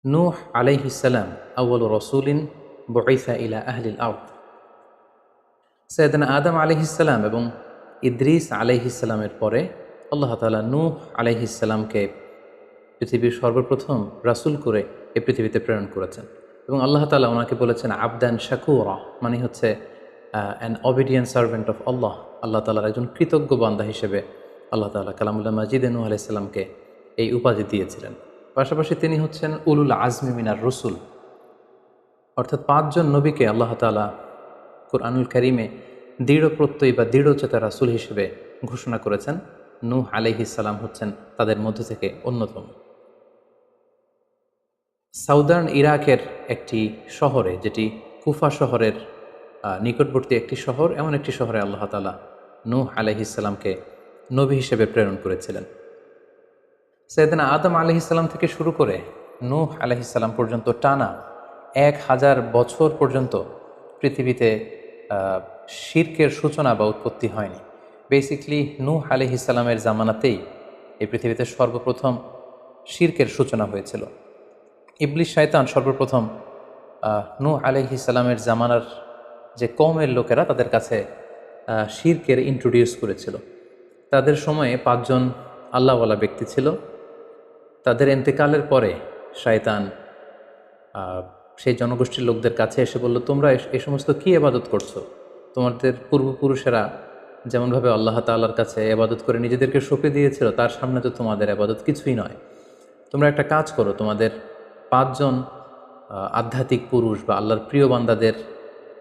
নূহ আলাইহিস সালাম আউয়ালু রাসূলিন বুইসা ইলা আহলিল আরদ। সাইয়েদনা আদম আলাইহিস সালাম এবং ইদ্রিস আলাইহিস সালামের পরে আল্লাহ তাআলা নূহ আলাইহিস সালামকে পৃথিবীর সর্বপ্রথম রাসূল করে এই পৃথিবীতে প্রেরণ করেছেন এবং আল্লাহ তাআলা ওনাকে বলেছেন আবদান শাকুরা, মানে হচ্ছে অ্যান অবিডিয়েন্ট সার্ভেন্ট অফ আল্লাহ। আল্লাহ তাআলার একজন কৃতজ্ঞ বান্দা হিসেবে আল্লাহ তাআলা কালামুল্লাহ মাজিদে নূহ আলাইহিস সালামকে এই উপাধি দিয়েছিলেন। পাশাপাশি তিনি হচ্ছেন উলুল আজমি মিনার রসুল, অর্থাৎ ৫ জন নবীকে আল্লাহ তাআলা কুরআনুল কারীমে দৃঢ় প্রত্যয়ী বা দৃঢ়চেতা রাসূল হিসেবে ঘোষণা করেছেন। নূহ আলাইহিস সালাম হচ্ছেন তাদের মধ্য থেকে অন্যতম। সাউদার্ন ইরাকের একটি শহরে, যেটি কুফা শহরের নিকটবর্তী একটি শহর, এমন একটি শহরে আল্লাহ তাআলা নূহ আলাইহিস সালামকে নবী হিসেবে প্রেরণ করেছিলেন। সাইয়েদনা আদম আলাইহিস সালাম থেকে শুরু করে নূহ আলাইহিস সালাম পর্যন্ত টানা ১,০০০ বছর পর্যন্ত পৃথিবীতে শিরকের সূচনা বা উৎপত্তি হয়নি। বেসিকলি নূহ আলাইহিস সালামের জামানাতেই এই পৃথিবীতে সর্বপ্রথম শিরকের সূচনা হয়েছিল। ইবলিস শয়তান সর্বপ্রথম নূহ আলাইহিস সালামের জামানার যে কওমের লোকেরা, তাদের কাছে শিরকের ইন্ট্রোডিউস করেছিল। তাদের সময়ে ৫ জন আল্লাহওয়ালা ব্যক্তি ছিল। তাদের এন্তেকালের পরে শয়তান সেই জনগোষ্ঠীর লোকদের কাছে এসে বলল, তোমরা এ সমস্ত কী ইবাদত করছো? তোমাদের পূর্বপুরুষেরা যেমনভাবে আল্লাহ তাআলার কাছে ইবাদত করে নিজেদেরকে সঁপে দিয়েছিল, তার সামনে তো তোমাদের ইবাদত কিছুই নয়। তোমরা একটা কাজ করো, তোমাদের ৫ জন আধ্যাত্মিক পুরুষ বা আল্লাহর প্রিয় বান্দাদের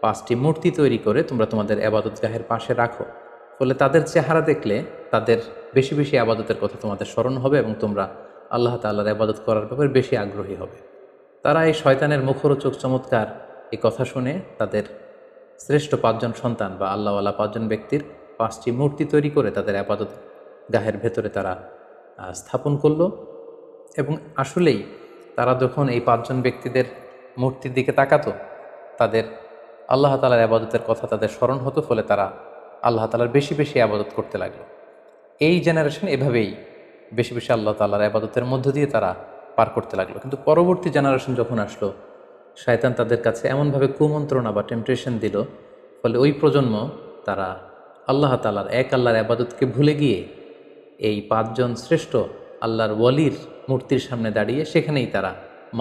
৫টি মূর্তি তৈরি করে তোমরা তোমাদের ইবাদতগাহের পাশে রাখো। ফলে তাদের চেহারা দেখলে তাদের বেশি বেশি ইবাদতের কথা তোমাদের স্মরণ হবে এবং তোমরা আল্লাহ তাআলার ইবাদত করার ব্যাপারে বেশি আগ্রহী হবে। তারা এই শয়তানের মুখরোচক চমৎকার এই কথা শুনে তাদের শ্রেষ্ঠ ৫ জন সন্তান বা আল্লাহওয়ালা ৫ জন ব্যক্তির ৫টি মূর্তি তৈরি করে তাদের ইবাদত গাহের ভেতরে তারা স্থাপন করলো। এবং আসলেই তারা যখন এই ৫ জন ব্যক্তিদের মূর্তির দিকে তাকাতো, তাদের আল্লাহ তাআলার ইবাদতের কথা তাদের স্মরণ হতো, ফলে তারা আল্লাহ তাআলার বেশি বেশি ইবাদত করতে লাগলো। এই জেনারেশন এভাবেই বেশি বেশি আল্লাহ তাআলার ইবাদতের মধ্য দিয়ে তারা পার করতে লাগলো। কিন্তু পরবর্তী জেনারেশন যখন আসলো, শয়তান তাদের কাছে এমনভাবে কুমন্ত্রণা বা টেম্পটেশন দিল, ফলে ওই প্রজন্ম তারা আল্লাহ তাআলার এক আল্লাহর ইবাদতকে ভুলে গিয়ে এই ৫ জন শ্রেষ্ঠ আল্লাহর ওয়ালির মূর্তির সামনে দাঁড়িয়ে সেখানেই তারা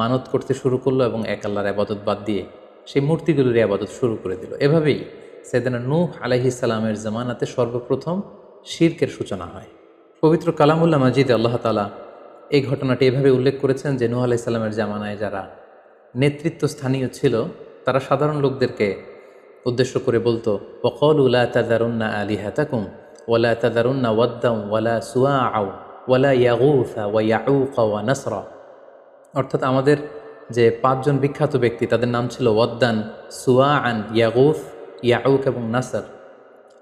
মানত করতে শুরু করলো এবং এক আল্লাহর ইবাদত বাদ দিয়ে সেই মূর্তিগুলোর ইবাদত শুরু করে দিল। এভাবেই সাইয়েদনা নূহ আলাইহিস সালামের জামানাতে সর্বপ্রথম শিরকের সূচনা হয়। পবিত্র কালামুল্লাহ মাজিদে আল্লাহ তাআলা এই ঘটনাটি এভাবে উল্লেখ করেছেন যে নূহ আলাইহিস সালামের জামানায় যারা নেতৃত্ব স্থানীয় ছিল, তারা সাধারণ লোকদেরকে উদ্দেশ্য করে বলতো, ওয়াকালু লা তাযারুন্না আলিহাতাকুম ওয়ালা তাযারুন্না ওয়াদ্দাম ওয়ালা সুওয়াআ ওয়ালা ইয়াগুসা ওয়া ইয়াউকা ওয়া নাসরা। অর্থাৎ আমাদের যে ৫ জন বিখ্যাত ব্যক্তি, তাদের নাম ছিল ওয়াদ্দান, সুওয়াআন, ইয়াগুস, ইয়াউক এবং নাসর।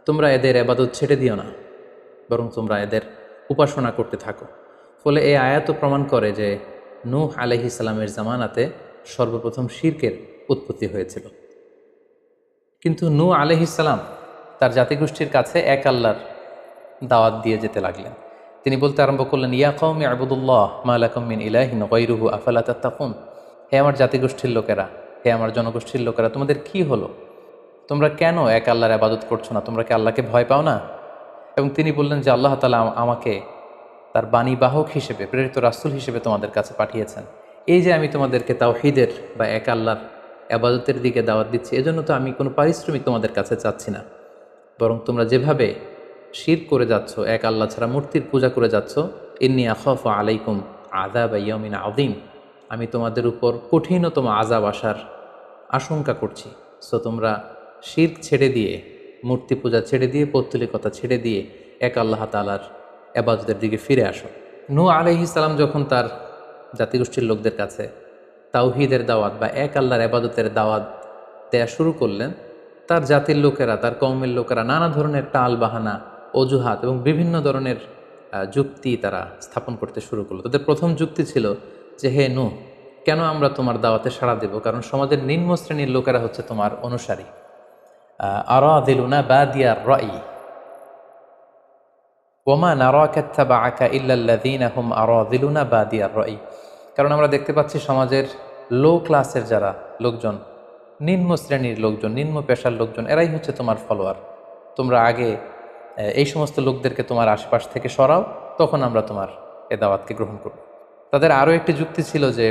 তোমরা এদের ইবাদত ছেড়ে দিও না, বরং তোমরা এদের উপাসনা করতে থাকো। ফলে এই আয়াতও প্রমাণ করে যে নূহ আলাইহিস সালামের জামানাতে সর্বপ্রথম শিরকের উৎপত্তি হয়েছিল। কিন্তু নূহ আলাইহিস সালাম তার জাতিগোষ্ঠীর কাছে এক আল্লাহর দাওয়াত দিয়ে যেতে লাগলেন। তিনি বলতে আরম্ভ করলেন, ইয়া কওমি আবুদুল্লাহ মা লাকুম মিন ইলাহিন গায়রুহু আফালা তাত্তাকুন। হে আমার জাতিগোষ্ঠীর লোকেরা, হে আমার জনগোষ্ঠীর লোকেরা, তোমাদের কি হলো? তোমরা কেন এক আল্লাহর ইবাদত করছো না? তোমরা কি আল্লাহকে ভয় পাও না? এবং তিনি বললেন যে আল্লাহ তাআলা আমাকে তার বাণী বাহক হিসেবে, প্রেরিত রাসূল হিসেবে তোমাদের কাছে পাঠিয়েছেন। এই যে আমি তোমাদেরকে তাওহীদের বা এক আল্লাহর ইবাদতের দিকে দাওয়াত দিচ্ছি, এজন্য তো আমি কোনো পারিশ্রমিক তোমাদের কাছে চাচ্ছি না, বরং তোমরা যেভাবে শিরক করে যাচ্ছ, এক আল্লাহ ছাড়া মূর্তির পূজা করে যাচ্ছ, ইন্নী আখাফু আলাইকুম আযাব ইয়াউমিন আযীম, আমি তোমাদের উপর কঠিনতম আযাব আসার আশঙ্কা করছি। সো তোমরা শিরক ছেড়ে দিয়ে, মূর্তি পূজা ছেড়ে দিয়ে, পৌত্তলিকতা ছেড়ে দিয়ে এক আল্লাহ তাআলার ইবাদতের দিকে ফিরে আসো। নূহ আলাইহিস সালাম যখন তার জাতিগোষ্ঠীর লোকদের কাছে তাওহীদের দাওয়াত বা এক আল্লাহর ইবাদতের দাওয়াত দেয়া শুরু করলেন, তার জাতির লোকেরা, তার কওমের লোকেরা নানা ধরনের টাল বাহানা, অজুহাত এবং বিভিন্ন ধরনের যুক্তি তারা স্থাপন করতে শুরু করলো। তাদের প্রথম যুক্তি ছিল যে, হে নূহ, কেন আমরা তোমার দাওয়াতে সাড়া দেব? কারণ সমাজের নিম্ন শ্রেণীর লোকেরা হচ্ছে তোমার অনুসারী। আরাদিলুনা বাদিয়ার রাই ওমা নারাকা ইত্তাবাআকা ইল্লাল্লাযীনা হুম আরাদিলুনা বাদিয়ার রাই। কারণ আমরা দেখতে পাচ্ছি সমাজের লো ক্লাসের যারা লোকজন, নিম্ন শ্রেণীর লোকজন, নিম্ন পেশার লোকজন, এরাই হচ্ছে তোমার ফলোয়ার। তোমরা আগে এই সমস্ত লোকদেরকে তোমার আশপাশ থেকে সরাও, তখন আমরা তোমার এ দাওয়াতকে গ্রহণ করব। তাদের আরও একটি যুক্তি ছিল যে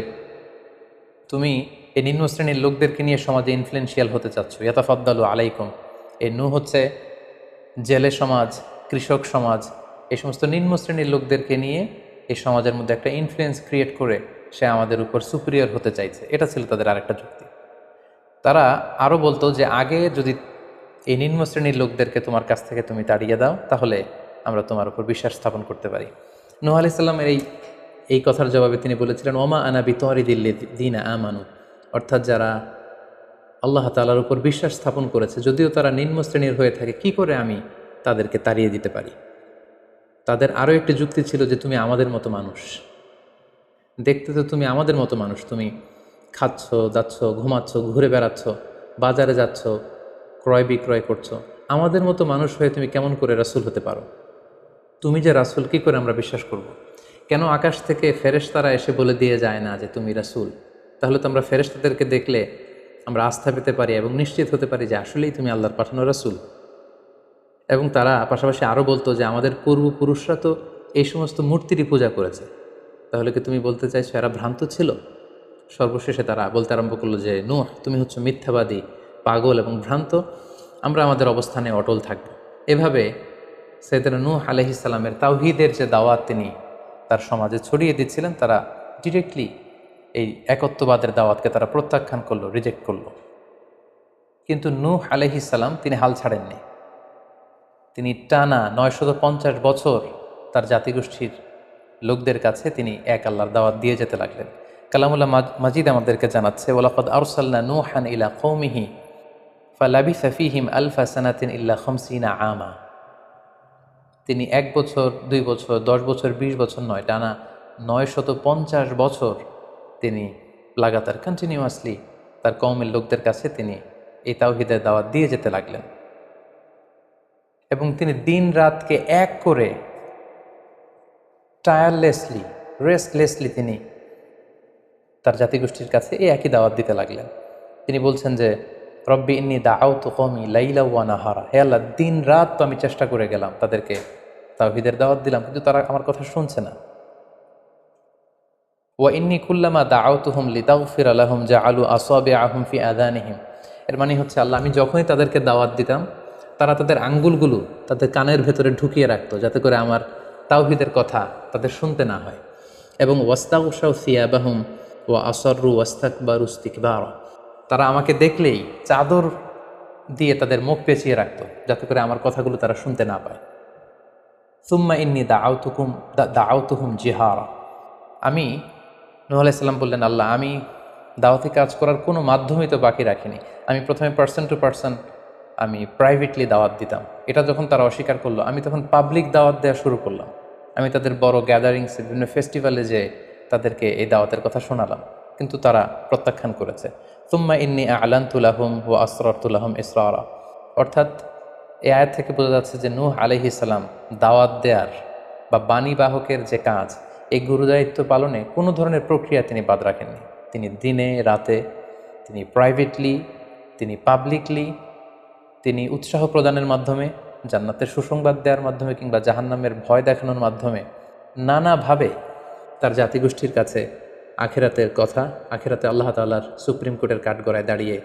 তুমি এই নিম্ন শ্রেণীর লোকদেরকে নিয়ে সমাজে ইনফ্লুয়েন্সিয়াল হতে চাচ্ছ, ইয়াতাফাদ্দালু আলাইকুম। এই নূহ হচ্ছে জেলে সমাজ, কৃষক সমাজ, এই সমস্ত নিম্ন শ্রেণীর লোকদেরকে নিয়ে এই সমাজের মধ্যে একটা ইনফ্লুয়েন্স ক্রিয়েট করে সে আমাদের উপর সুপিরিয়র হতে চাইছে। এটা ছিল তাদের আরেকটা যুক্তি। তারা আরও বলতো যে আগে যদি এই নিম্ন শ্রেণীর লোকদেরকে তোমার কাছ থেকে তুমি তাড়িয়ে দাও, তাহলে আমরা তোমার উপর বিশ্বাস স্থাপন করতে পারি। নূহ আলাইহিস সালামের এই কথার জবাবে তিনি বলেছিলেন, ওমা আনা বিতরিদিল্লিযিনা আমানু, অর্থাৎ যারা আল্লাহ তাআলার উপর বিশ্বাস স্থাপন করেছে, যদিও তারা নিম্ন শ্রেণীর হয়ে থাকে, কি করে আমি তাদেরকে তাড়িয়ে দিতে পারি। তাদের আরও একটি যুক্তি ছিল যে তুমি আমাদের মতো মানুষ, দেখতে তো তুমি আমাদের মতো মানুষ, তুমি খাচ্ছ, যাচ্ছ, ঘুমাচ্ছ, ঘুরে বেড়াচ্ছ, বাজারে যাচ্ছ, ক্রয় বিক্রয় করছো, আমাদের মতো মানুষ হয়ে তুমি কেমন করে রাসূল হতে পারো? তুমি যে রাসূল, কি করে আমরা বিশ্বাস করব? কেন আকাশ থেকে ফেরেশতারা এসে বলে দিয়ে যায় না যে তুমি রাসূল? তাহলে তো আমরা ফেরেশতাদেরকে দেখলে আমরা আস্থা পেতে পারি এবং নিশ্চিত হতে পারি যে আসলেই তুমি আল্লাহর পাঠানো রাসূল। এবং তারা পাশাপাশি আরও বলতো যে আমাদের পূর্বপুরুষরা তো এই সমস্ত মূর্তিরই পূজা করেছে, তাহলে কি তুমি বলতে চাইছো এরা ভ্রান্ত ছিল? সর্বশেষে তারা বলতে আরম্ভ করলো যে নূহ, তুমি হচ্ছে মিথ্যাবাদী, পাগল এবং ভ্রান্ত, আমরা আমাদের অবস্থানে অটল থাকব। এভাবে সাইয়েদনা নূহ আলাইহিস সালামের তাওহীদের যে দাওয়াত তিনি তার সমাজে ছড়িয়ে দিচ্ছিলেন, তারা ডিরেক্টলি এই একত্ববাদের দাওয়াতকে তারা প্রত্যাখ্যান করলো, রিজেক্ট করলো। কিন্তু নূহ আলাইহিস সালাম তিনি হাল ছাড়েননি। তিনি টানা 950 বছর তার জাতিগোষ্ঠীর লোকদের কাছে তিনি এক আল্লাহর দাওয়াত দিয়ে যেতে লাগলেন। কালামুল্লাহ মাজিদ আমাদেরকে জানাচ্ছে, ওয়ালাকাদ আরসালনা নূহান ইলা কওমিহি ফালাবিসা ফীহিম আলফা সানাতিন ইল্লা 50 আমা। তিনি 1 বছর, 2 বছর, 10 বছর, 20 বছর নয়, টানা 950 বছর তিনি লাগাতার কন্টিনিউয়াসলি তার কওমের লোকদের কাছে তিনি এই তাওহীদের দাওয়াত দিয়ে যেতে লাগলেন। এবং তিনি দিন রাতকে এক করে টায়ারলেসলি, রেস্টলেসলি তিনি তার জাতিগোষ্ঠীর কাছে এই একই দাওয়াত দিতে লাগলেন। তিনি বলছেন যে রব্বি ইন্নী দাআউতু কওমি লাইলা ওয়া নাহারা, হে আল্লাহ, দিন রাত তো আমি চেষ্টা করে গেলাম, তাদেরকে তাওহীদের দাওয়াত দিলাম, কিন্তু তারা আমার কথা শুনছে না। ওয়া ইন্নী কুল্লামা দাআউতুহুম লিতাগফিরা লাহুম জাআলু আসাবিআহুম ফি আযানিহিম। এর মানে হচ্ছে আল্লাহ, আমি যখনই তাদেরকে দাওয়াত দিতাম, তারা তাদের আঙ্গুলগুলো তাদের কানের ভেতরে ঢুকিয়ে রাখতো, যাতে করে আমার তাওহীদের কথা তাদের শুনতে না হয়। এবং ওয়াস্তাগশাউ সিয়াবাহুম ওয়া আসররু ওয়াস্তাকবারু ইস্তিকবারা, তারা আমাকে দেখলেই চাদর দিয়ে তাদের মুখ পেঁচিয়ে রাখতো, যাতে করে আমার কথাগুলো তারা শুনতে না পায়। সুম্মা ইন্নী দাআউতুহুম জিহারা। আমি, নূহ আলাইহিস সালাম বললেন, আল্লাহ, আমি দাওয়াতি কাজ করার কোনো মাধ্যমই তো বাকি রাখিনি। আমি প্রথমে পার্সন টু পার্সন, আমি প্রাইভেটলি দাওয়াত দিতাম। এটা যখন তারা অস্বীকার করলো, আমি তখন পাবলিক দাওয়াত দেওয়া শুরু করলাম। আমি তাদের বড় গ্যাদারিংসে, বিভিন্ন ফেস্টিভ্যালে যে তাদেরকে এই দাওয়াতের কথা শোনালাম, কিন্তু তারা প্রত্যাখ্যান করেছে। সুম্মা ইন্নী আ'লানতু লাহুম ওয়া আসরারতু লাহুম ইসরারা। অর্থাৎ এই আয়াত থেকে বোঝা যাচ্ছে যে নূহ আলাইহিস সালাম দাওয়াত দেয়ার বা বাণী বাহকের যে কাজ, এই গুরুদায়িত্ব পালনে কোনো ধরনের প্রক্রিয়া তিনি বাদ রাখেননি। তিনি দিনে রাতে, তিনি প্রাইভেটলি, তিনি পাবলিকলি, তিনি উৎসাহ প্রদানের মাধ্যমে, জান্নাতের সুসংবাদ দেওয়ার মাধ্যমে, কিংবা জাহান্নামের ভয় দেখানোর মাধ্যমে নানাভাবে তার জাতিগোষ্ঠীর কাছে আখিরাতের কথা, আখিরাতে আল্লাহ তাআলার সুপ্রিম কোর্টের কাঠগড়ায় দাঁড়িয়ে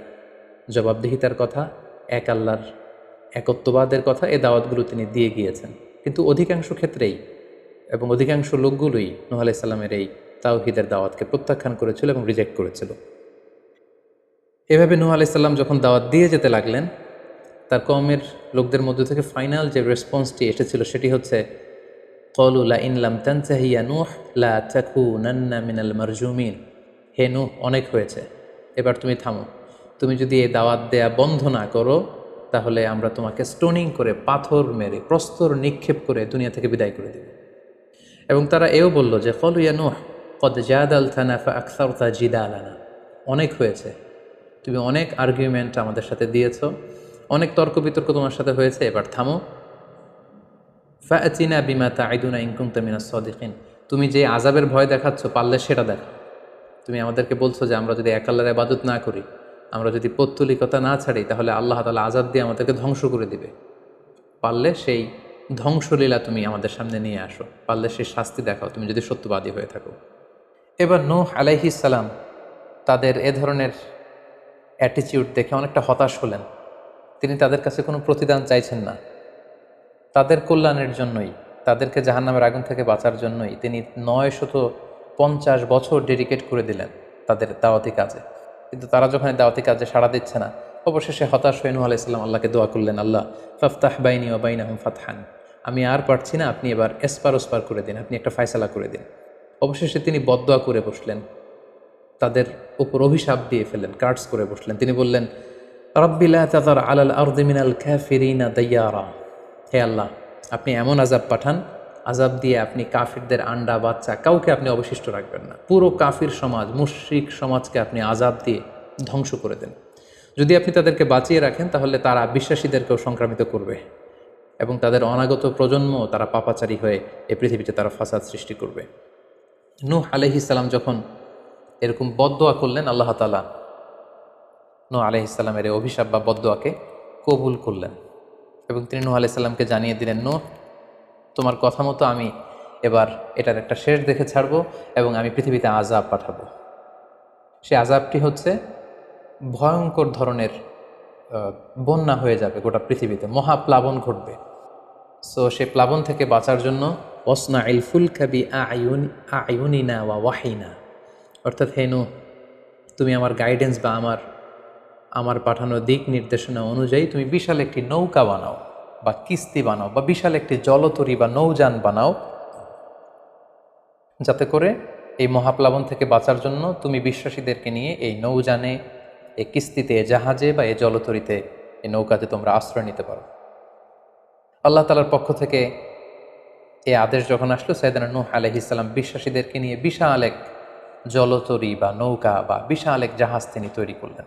জবাবদিহিতার কথা, এক আল্লাহর একত্ববাদের কথা, এই দাওয়াতগুলো তিনি দিয়ে গিয়েছেন। কিন্তু অধিকাংশ ক্ষেত্রেই এবং অধিকাংশ লোকগুলোই নূহ আলাইহিস সালামের এই তাওহীদের দাওয়াতকে প্রত্যাখ্যান করেছিল এবং রিজেক্ট করেছিল। এভাবে নূহ আলাইহিস সালাম যখন দাওয়াত দিয়ে যেতে লাগলেন, তার কওমের লোকদের মধ্য থেকে ফাইনাল যে রেসপন্সটি এসেছিল সেটি হচ্ছে, ক্বালু লা ইন লাম তানতাহি ইয়া নূহ লা তাকুনান্না মিনাল মারজুমিন। হে নূহ, অনেক হয়েছে, এবার তুমি থামো। তুমি যদি এই দাওয়াত দেয়া বন্ধ না করো, তাহলে আমরা তোমাকে স্টোনিং করে, পাথর মেরে, প্রস্তর নিক্ষেপ করে দুনিয়া থেকে বিদায় করে দেব। এবং তারা এও বলল যে ক্বালু ইয়া নূহ ক্বাদ জাদালতানা ফাআকসারতা জিদালানা। অনেক হয়েছে, তুমি অনেক আর্গুমেন্ট আমাদের সাথে দিয়েছো, অনেক তর্ক বিতর্ক তোমার সাথে হয়েছে, এবার থামো। ফাআতিনা বিমা তাইদুনা ইন কুনতা মিনাস সাদিকিন। তুমি যে আযাবের ভয় দেখাচ্ছ, পারলে সেটা দেখো। তুমি আমাদেরকে বলছো যে আমরা যদি এক আল্লাহর ইবাদত না করি, আমরা যদি পৌত্তলিকতা না ছাড়ি, তাহলে আল্লাহ তাআলা আযাব দিয়ে আমাদেরকে ধ্বংস করে দিবে। পারলে সেই ধ্বংসলীলা তুমি আমাদের সামনে নিয়ে আসো, পারলে সেই শাস্তি দেখাও তুমি যদি সত্যবাদী হয়ে থাকো। এবার নূহ আলাইহিস সালাম তাদের এ ধরনের অ্যাটিটিউড দেখে অনেকটা হতাশ হলেন। তিনি তাদের কাছে কোনো প্রতিদান চাইছেন না, তাদের কল্যাণের জন্যই, তাদেরকে জাহান্নামের আগুন থেকে বাঁচার জন্যই তিনি 950 বছর ডেডিকেট করে দিলেন তাদের দাওয়াতি কাজে। কিন্তু তারা যখন এই দাওয়াতি কাজে সাড়া দিচ্ছে না, অবশেষে হতাশ হয়ে নূহ আলাইহিস সালাম আল্লাহকে দোয়া করলেন, আল্লাহ ফাফতাহ বাইনি ওয়া বাইনাহুম ফাতহান, আমি আর পারছি না, আপনি এবার এসপার ওসপার করে দিন, আপনি একটা ফয়সালা করে দিন। অবশেষে তিনি বদদোয়া করে বসলেন, তাদের উপর অভিশাপ দিয়ে ফেললেন, কার্ডস করে বসলেন। তিনি বললেন, রাব্বি লা তাযার আলাল আরদি মিনাল কাফিরিনা দাইয়ারা, হে আল্লাহ, আপনি এমন আযাব পাঠান, আযাব দিয়ে আপনি কাফিরদের আন্ডা বাচ্চা কাউকে আপনি অবশিষ্ট রাখবেন না, পুরো কাফির সমাজ, মুশরিক সমাজকে আপনি আযাব দিয়ে ধ্বংস করে দেন। যদি আপনি তাদেরকে বাঁচিয়ে রাখেন তাহলে তারা বিশ্বাসীদেরকেও সংক্রামিত করবে এবং তাদের অনাগত প্রজন্ম তারা পাপাচারী হয়ে এই পৃথিবীতে তারা ফাসাদ সৃষ্টি করবে। নূহ আলাইহিস সালাম যখন এরকম বদদোয়া করলেন, আল্লাহ তাআলা নূহ আলাইহিস সালামের এই অভিশাপ বা বদদোয়াকে কবুল করলেন এবং তিনি নূহ আলাইহিস সালামকে জানিয়ে দিলেন, নূহ, তোমার কথা মতো আমি এবার এটার একটা শেষ দেখে ছাড়বো এবং আমি পৃথিবীতে আযাব পাঠাবো। সে আযাবটি হচ্ছে ভয়ঙ্কর ধরনের বন্যা হয়ে যাবে গোটা পৃথিবীতে, মহাপ্লাবন ঘটবে। সো সে প্লাবন থেকে বাঁচার জন্য ওয়াসনা ইল ফুলকা বিআইউনিনা ওয়া ওয়াহিনা, অর্থাৎ হে নূহ, তুমি আমার গাইডেন্স বা আমার পাঠানো দিক নির্দেশনা অনুযায়ী তুমি বিশাল একটি নৌকা বানাও বা কিস্তি বানাও বা বিশাল একটি জলতরী বা নৌযান বানাও, যাতে করে এই মহাপ্লাবন থেকে বাঁচার জন্য তুমি বিশ্বাসীদেরকে নিয়ে এই নৌযানে, এই কিস্তিতে, জাহাজে বা এই জলতরীতে, এই নৌকাতে তোমরা আশ্রয় নিতে পারো। আল্লাহ তাআলার পক্ষ থেকে এই আদেশ যখন আসলো, সাইয়েদনা নূহ আলাইহিস সালাম বিশ্বাসীদেরকে নিয়ে বিশাল এক জলতরী বা নৌকা বা বিশাল এক জাহাজ তিনি তৈরি করলেন।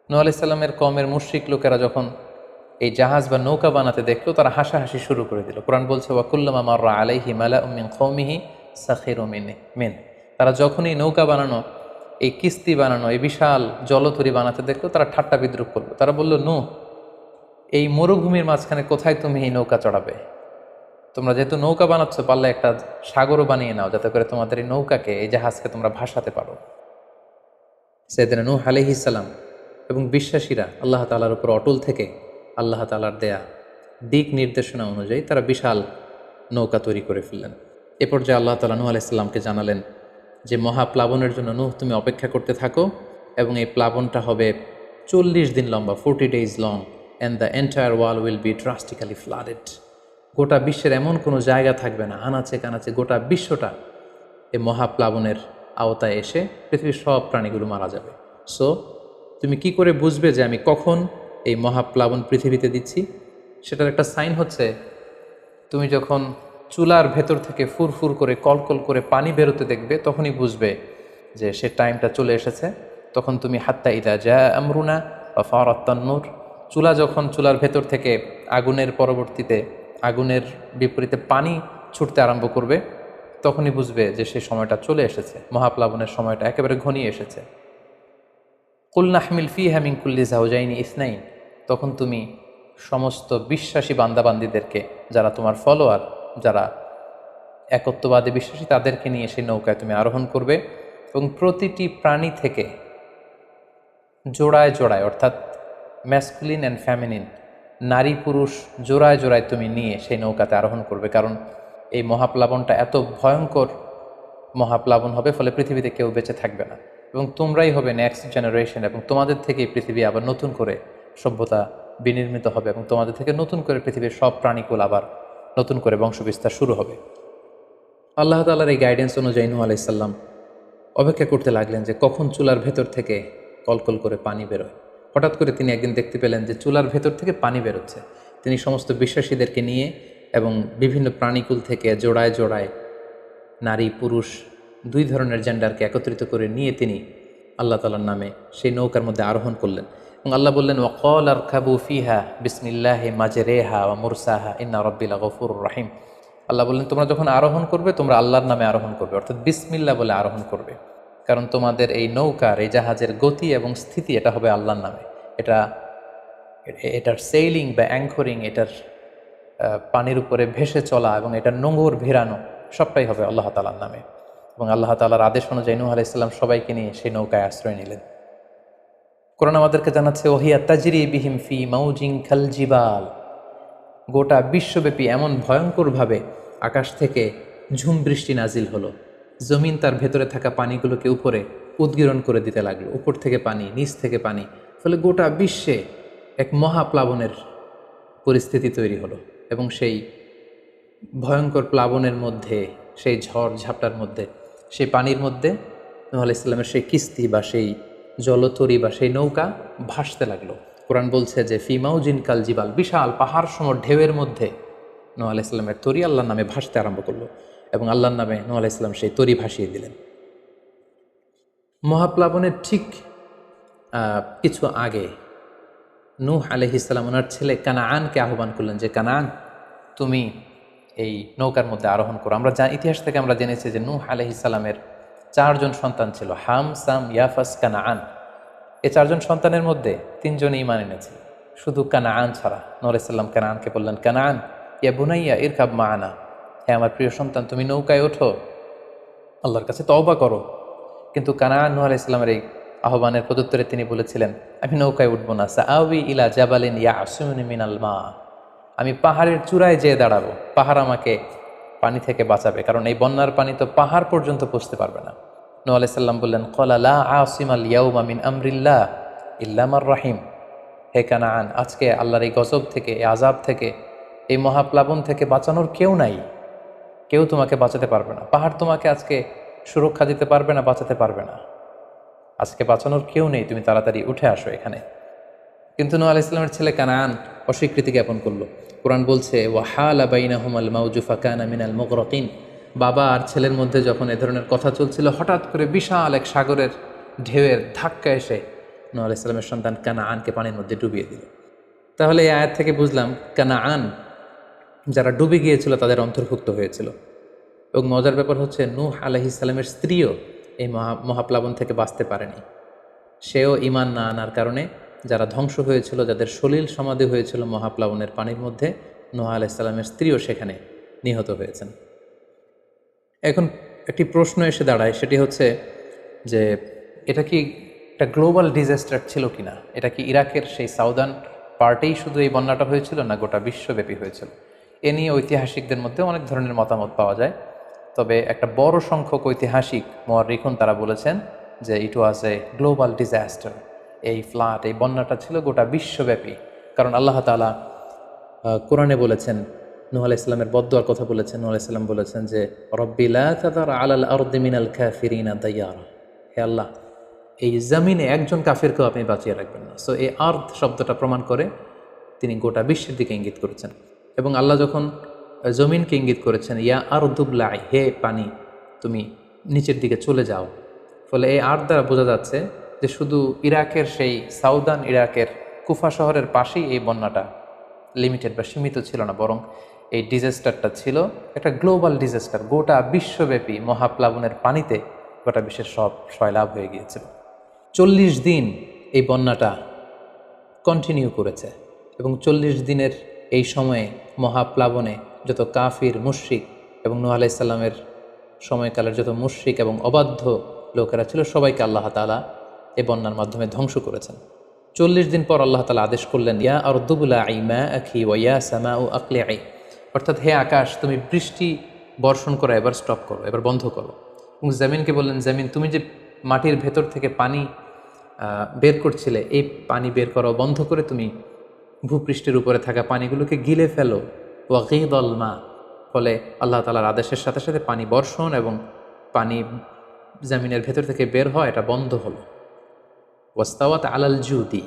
নূহ আলাইহিস সালামের কওমের মুশরিক লোকেরা যখন এই জাহাজ বা নৌকা বানাতে দেখলো, তারা হাসাহাসি শুরু করে দিল। কোরআন বলছে, ওয়া কুল্লামা মাররা আলাইহি মালাউম মিন কওমিহি সাখিরু মিন, তারা যখনই নৌকা বানানো, এই কিস্তি বানানো, এই বিশাল জলতরী বানাতে দেখলো, তারা ঠাট্টা বিদ্রুপ করলো। তারা বলল, নূহ, এই মরুভূমির মাঝখানে কোথায় তুমি এই নৌকা চড়াবে? তোমরা যেহেতু নৌকা বানাচ্ছ, পারলে একটা সাগরও বানিয়ে নাও, যাতে করে তোমাদের এই নৌকাকে, এই জাহাজকে তোমরা ভাসাতে পারো। সাইয়েদনা নূহ আলাইহিস সালাম এবং বিশ্বাসীরা আল্লাহ তাআলার উপর অটল থেকে আল্লাহ তাআলার দেয়া দিক নির্দেশনা অনুযায়ী তারা বিশাল নৌকা তৈরি করে ফেললেন। এ পর্যায়ে আল্লাহ তাআলা নূহ আলাইহিস সালামকে জানালেন যে মহাপ্লাবনের জন্য নূহ তুমি অপেক্ষা করতে থাকো এবং এই প্লাবনটা হবে 40 দিন লম্বা, 40 days long, and the entire wall will be drastically flooded. গোটা বিশ্বের এমন কোনো জায়গা থাকবে না, আনাচে কানাচে গোটা বিশ্বটা এই মহাপ্লাবনের আওতায় এসে পৃথিবীর সব প্রাণীগুলো মারা যাবে। সো তুমি কি করে বুঝবে যে আমি কখন এই মহাপ্লাবন পৃথিবীতে দিচ্ছি? সেটার একটা সাইন হচ্ছে, তুমি যখন চুলার ভেতর থেকে ফুরফুর করে কলকল করে পানি বেরোতে দেখবে, তখনই বুঝবে যে সে টাইমটা চলে এসেছে। তখন তুমি হাত্তা ইদা জা আমরুনা বা ফারাত তান্নুর, চুলার ভেতর থেকে আগুনের পরবর্তীতে, আগুনের বিপরীতে পানি ছুটতে আরম্ভ করবে, তখনই বুঝবে যে সেই সময়টা চলে এসেছে, মহাপ্লাবনের সময়টা একেবারে ঘনিয়ে এসেছে। কুল নাহমিল ফিহা মিন কুল্লি যাওজাইনি ইসনাইন, তখন তুমি সমস্ত বিশ্বাসী বান্দাবান্দিদেরকে, যারা তোমার ফলোয়ার, যারা একত্ববাদী বিশ্বাসী, তাদেরকে নিয়ে সেই নৌকায় তুমি আরোহণ করবে এবং প্রতিটি প্রাণী থেকে জোড়ায় জোড়ায়, অর্থাৎ ম্যাসকুলিন অ্যান্ড ফ্যামিনিন, নারী পুরুষ জোড়ায় জোড়ায় তুমি নিয়ে সেই নৌকাতে আরোহণ করবে। কারণ এই মহাপ্লাবনটা এত ভয়ঙ্কর মহাপ্লাবন হবে, ফলে পৃথিবীতে কেউ বেঁচে থাকবে না এবং তোমরাই হবে নেক্সট জেনারেশন, এবং তোমাদের থেকেই পৃথিবী আবার নতুন করে সভ্যতা বিনির্মিত হবে এবং তোমাদের থেকে নতুন করে পৃথিবীর সব প্রাণীকুল আবার নতুন করে বংশবিস্তার শুরু হবে। আল্লাহ তাআলার এই গাইডেন্স অনুযায়ী নূহ আলাইহিস সালাম অপেক্ষা করতে লাগলেন যে কখন চুলার ভেতর থেকে কলকল করে পানি বেরোয়। হঠাৎ করে তিনি একদিন দেখতে পেলেন যে চুলার ভেতর থেকে পানি বেরোচ্ছে। তিনি সমস্ত বিশ্বাসীদেরকে নিয়ে এবং বিভিন্ন প্রাণীকুল থেকে জোড়ায় জোড়ায় নারী পুরুষ দুই ধরনের জেন্ডারকে একত্রিত করে নিয়ে তিনি আল্লাহ তাআলার নামে সেই নৌকার মধ্যে আরোহণ করলেন এবং আল্লাহ বললেন, ওয়াকাল আরকাবু ফিহা বিসমিল্লাহি মাজরেহা ওয়া মুরসাহা ইন্না রাব্বি লাগফুরুর রাহিম। আল্লাহ বললেন, তোমরা যখন আরোহণ করবে, তোমরা আল্লাহর নামে আরোহণ করবে, অর্থাৎ বিসমিল্লাহ বলে আরোহণ করবে। কারণ তোমাদের এই নৌকার, এই জাহাজের গতি এবং স্থিতি এটা হবে আল্লাহর নামে। এটা এটার সেইলিং বা অ্যাঙ্করিং, এটার পানির উপরে ভেসে চলা এবং এটার নোঙর ভেরানো সবটাই হবে আল্লাহ তাআলার নামে। এবং আল্লাহ তাআলার আদেশ অনুযায়ী নূহ আলাইহিস সালাম সবাইকে নিয়ে সেই নৌকায় আশ্রয় নিলেন। কোরআন আমাদেরকে জানাচ্ছে, ওহিয়া তাজরি বিহিম ফি মাউজিন খাল জিবাল। গোটা বিশ্বব্যাপী এমন ভয়ঙ্করভাবে আকাশ থেকে ঝুম বৃষ্টি নাজিল হলো, জমিন তার ভেতরে থাকা পানিগুলোকে উপরে উদ্গীরণ করে দিতে লাগলো, উপর থেকে পানি, নিচ থেকে পানি, ফলে গোটা বিশ্বে এক মহাপ্লাবনের পরিস্থিতি তৈরি হলো। এবং সেই ভয়ঙ্কর প্লাবনের মধ্যে, সেই ঝড় ঝাপটার মধ্যে, সেই পানির মধ্যে নূহ আলাইহিস সালামের সেই কিস্তি বা সেই জলতরী বা সেই নৌকা ভাসতে লাগলো। কোরআন বলছে যে ফি মাউজিন কাল জিবাল, বিশাল পাহাড় সম ঢেউয়ের মধ্যে নূহ আলাইহিস সালামের তরী আল্লাহর নামে ভাসতে আরম্ভ করলো এবং আল্লাহর নামে নূহ আলাইহিস সালাম সেই তরী ভাসিয়ে দিলেন। মহাপ্লাবনের ঠিক কিছু আগে নূহ আলাইহিস সালাম ওনার ছেলে কানাআনকে আহ্বান করলেন যে, কানাআন, তুমি এই নৌকার মধ্যে আরোহণ করো। আমরা ইতিহাস থেকে আমরা জেনেছি যে নূহ আলাইহিস সালামের 4 জন সন্তান ছিল, হাম, সাম, ইয়াফাস, কানাআন। এই 4 জন সন্তানের মধ্যে 3 জন ঈমান এনেছে, শুধু কানাআন ছাড়া। নূহ আলাইহিস সালাম কানাআনকে বললেন, কানাআন ইয়া বুনাইয়া ইরকাব মাআনা, হে আমার প্রিয় সন্তান, তুমি নৌকায় ওঠো, আল্লাহর কাছে তওবা করো। কিন্তু কানাআন নূহ আলাইহিস সালামের এই আহ্বানের প্রত্যুত্তরে তিনি বলেছিলেন, আমি নৌকায় উঠবো না, সাআওয়ি ইলা জাবালিন ইয়াসিমুনি মিনাল মা, আমি পাহাড়ের চূড়ায় যেয়ে দাঁড়াবো, পাহাড় আমাকে পানি থেকে বাঁচাবে, কারণ এই বন্যার পানি তো পাহাড় পর্যন্ত পৌঁছতে পারবে না। নূহ আলাইহিস সালাম বললেন, ক্বালা লা আসিমাল ইয়াউমা মিন আমরিল্লাহ ইল্লা মার রাহিম, হে কানাআন, আজকে আল্লাহর এই গজব থেকে, এই আযাব থেকে, এই মহাপ্লাবন থেকে বাঁচানোর কেউ নাই, কেউ তোমাকে বাঁচাতে পারবে না। পাহাড় তোমাকে আজকে সুরক্ষা দিতে পারবে না, বাঁচাতে পারবে না, আজকে বাঁচানোর কেউ নেই, তুমি তাড়াতাড়ি উঠে আসো এখানে। কিন্তু নূহ আলাইহিস সালামের ছেলে কানাআন অস্বীকৃতি জ্ঞাপন করলো। কোরআন বলছে, ওয়াহালা বাইনাহুমাল মাউজু ফাকানা মিনাল মুগরাকিন, বাবা আর ছেলের মধ্যে যখন এ ধরনের কথা চলছিল, হঠাৎ করে বিশাল এক সাগরের ঢেউয়ের ধাক্কা এসে নূহ আলাইহিস সালামের সন্তান কানাআনকে পানির মধ্যে ডুবিয়ে দিল। তাহলে এই আয়াত থেকে বুঝলাম কানাআন যারা ডুবে গিয়েছিল তাদের অন্তর্ভুক্ত হয়েছিল। এবং মজার ব্যাপার হচ্ছে, নূহ আলাইহিস সালামের স্ত্রীও এই মহাপ্লাবন থেকে বাঁচতে পারেনি। সেও ঈমান না আনার কারণে যারা ধ্বংস হয়েছিল, যাদের সলিল সমাধি হয়েছিল মহাপ্লাবনের পানির মধ্যে, নূহ আলাইহিস সালামের স্ত্রীও সেখানে নিহত হয়েছেন। এখন একটি প্রশ্ন এসে দাঁড়ায়, সেটি হচ্ছে যে এটা কি একটা গ্লোবাল ডিজাস্টার ছিল কিনা? এটা কি ইরাকের সেই সাউদার্ন পার্টেই শুধু এই বন্যাটা হয়েছিল, না গোটা বিশ্বব্যাপী হয়েছিল? এ নিয়ে ঐতিহাসিকদের মধ্যে অনেক ধরনের মতামত পাওয়া যায়। তবে একটা বড় সংখ্যক ঐতিহাসিক মুআররিখুন তারা বলেছেন যে ইট ওয়াজ এ গ্লোবাল ডিজাস্টার। এই ফ্লাড, এই বন্যাটা ছিল গোটা বিশ্বব্যাপী। কারণ আল্লাহ তাআলা কোরআনে বলেছেন, নূহ আলাইহিস সালামের বদদুয়ার কথা বলেছেন। নূহ আলাইহিস সালাম বলেছেন যে, রব্বি লা তাযার আলাল আরদি মিনাল কাফিরিনা দাইয়ারা, হে আল্লাহ, এই জমিনে একজন কাফিরকেও আপনি বাঁচিয়ে রাখবেন না। সো এই আর্দ শব্দটা প্রমাণ করে তিনি গোটা বিশ্বের দিকে ইঙ্গিত করেছেন। এবং আল্লাহ যখন জমিনকে ইঙ্গিত করেছেন, ইয়া আরদুবলাই, হে পানি তুমি নিচের দিকে চলে যাও, ফলে এই আর্দ দ্বারা বোঝা যাচ্ছে যে শুধু ইরাকের সেই সাউদার্ন ইরাকের কুফা শহরের পাশেই এই বন্যাটা লিমিটেড বা সীমিত ছিল না, বরং এই ডিজাস্টারটা ছিল একটা গ্লোবাল ডিজাস্টার। গোটা বিশ্বব্যাপী মহাপ্লাবনের পানিতে গোটা বিশ্বের সব সয়লাভ হয়ে গিয়েছিল। 40 দিন এই বন্যাটা কন্টিনিউ করেছে এবং 40 দিনের এই সময়ে মহাপ্লাবনে যত কাফির, মুশরিক এবং নূহ আলাইহিস সালামের সময়কালের যত মুশরিক এবং অবাধ্য লোকেরা ছিল, সবাইকে আল্লাহ তাআলা এই বন্যার মাধ্যমে ধ্বংস করেছেন। 40 দিন পর আল্লাহ তাআলা আদেশ করলেন, ইয়া আরদু বুলাঈ মাআকি ওয়া ইয়া সামাউ আকলিঈ, অর্থাৎ হে আকাশ, তুমি বৃষ্টি বর্ষণ করা এবার স্টপ করো, এবার বন্ধ করো। এবং জমিনকে বললেন, জমিন তুমি যে মাটির ভেতর থেকে পানি বের করছিলে, এই পানি বের করা বন্ধ করে তুমি ভূপৃষ্ঠের উপরে থাকা পানিগুলোকে গিলে ফেলো। ওয়াগীদাল মা, ফলে আল্লাহ তাআলার আদেশের সাথে সাথে পানি বর্ষণ এবং পানি জমিনের ভেতর থেকে বের হয়, এটা বন্ধ হলো। ওয়াস্তাওয়াত আলাল জুদি,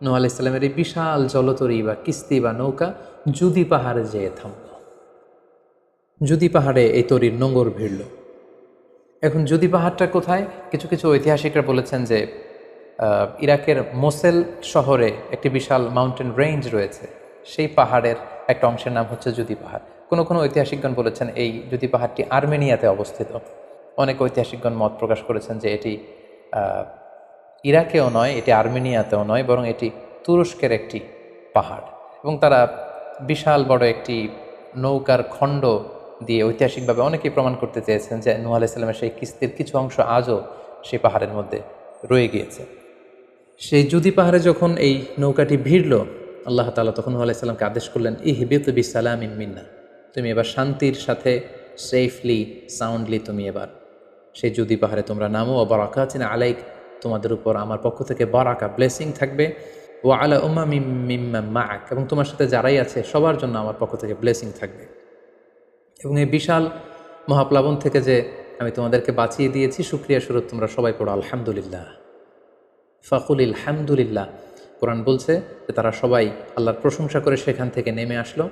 নূহ আলাইহিস সালামের এই বিশাল জলতরী বা কিস্তি বা নৌকা জুদি পাহাড়ে যেয়ে থামল। জুদি পাহাড়ে এই তরীর নোঙর ভিড়ল। এখন জুদি পাহাড়টা কোথায়? কিছু কিছু ঐতিহাসিকরা বলেছেন যে ইরাকের মোসেল শহরে একটি বিশাল মাউন্টেন রেঞ্জ রয়েছে, সেই পাহাড়ের একটা অংশের নাম হচ্ছে জুদি পাহাড়। কোনো কোনো ঐতিহাসিকগণ বলেছেন এই জুদি পাহাড়টি আর্মেনিয়াতে অবস্থিত। অনেক ঐতিহাসিকগণ মত প্রকাশ করেছেন যে এটি ইরাকেও নয়, এটি আর্মেনিয়াতেও নয়, বরং এটি তুরস্কের একটি পাহাড়। এবং তারা বিশাল বড় একটি নৌকার খণ্ড দিয়ে ঐতিহাসিকভাবে অনেকেই প্রমাণ করতে চেয়েছেন যে নূহ আলাইহিস সালামের সেই কিস্তির কিছু অংশ আজও সেই পাহাড়ের মধ্যে রয়ে গিয়েছে। সেই জুদি পাহাড়ে যখন এই নৌকাটি ভিড়ল, আল্লাহ তাআলা তখন নূহ আলাইহিস সালামকে আদেশ করলেন, ইহবিত বিসালামিন মিন্না, তুমি এবার শান্তির সাথে সেফলি সাউন্ডলি তুমি এবার সেই জুদি পাহাড়ে তোমরা নামো। ও বারাকাতিন আলাইক, তোমাদের উপর আমার পক্ষ থেকে বারাকা ব্লেসিং থাকবে। ও আলা উম্মামিম মিম্মা মাআক, এবং তোমার সাথে যারাই আছে সবার জন্য আমার পক্ষ থেকে ব্লেসিং থাকবে। এবং এই বিশাল মহাপ্লাবন থেকে যে আমি তোমাদেরকে বাঁচিয়ে দিয়েছি, শুকরিয়া স্বরূপ তোমরা সবাই পড়ো আলহামদুলিল্লাহ। ফাকুলিল হামদুলিল্লাহ। কোরআন বলছে যে তারা সবাই আল্লাহর প্রশংসা করে সেখান থেকে নেমে আসলো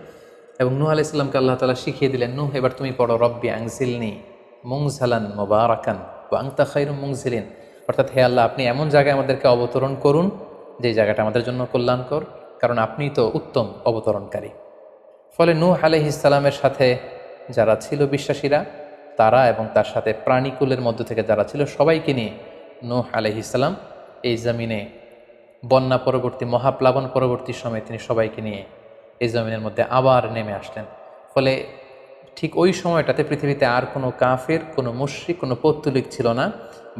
এবং নূহ আলাইহিস সালামকে আল্লাহ তাআলা শিখিয়ে দিলেন, নূহ এবার তুমি পড়ো রব্বি আনজিলনি মুনজালান মুবারাকান ওয়া আনতা খায়রুম মুনজিলিন, অর্থাৎ হে আল্লাহ, আপনি এমন জায়গায় আমাদেরকে অবতরণ করুন যে জায়গাটা আমাদের জন্য কল্যাণকর, কারণ আপনিই তো উত্তম অবতরণকারী। ফলে নূহ আলাইহিস সালামের সাথে যারা ছিল বিশ্বাসীরা, তারা এবং তার সাথে প্রাণীকুলের মধ্য থেকে যারা ছিল সবাইকে নিয়ে নূহ আলাইহিস সালাম এই জমিনে বন্যা পরবর্তী মহাপ্লাবন পরবর্তী সময়ে তিনি সবাইকে নিয়ে এই জমিনের মধ্যে আবার নেমে আসলেন। ফলে ঠিক ওই সময়টাতে পৃথিবীতে আর কোনো কাফের, কোনো মুশরিক, কোনো পৌত্তলিক ছিল না,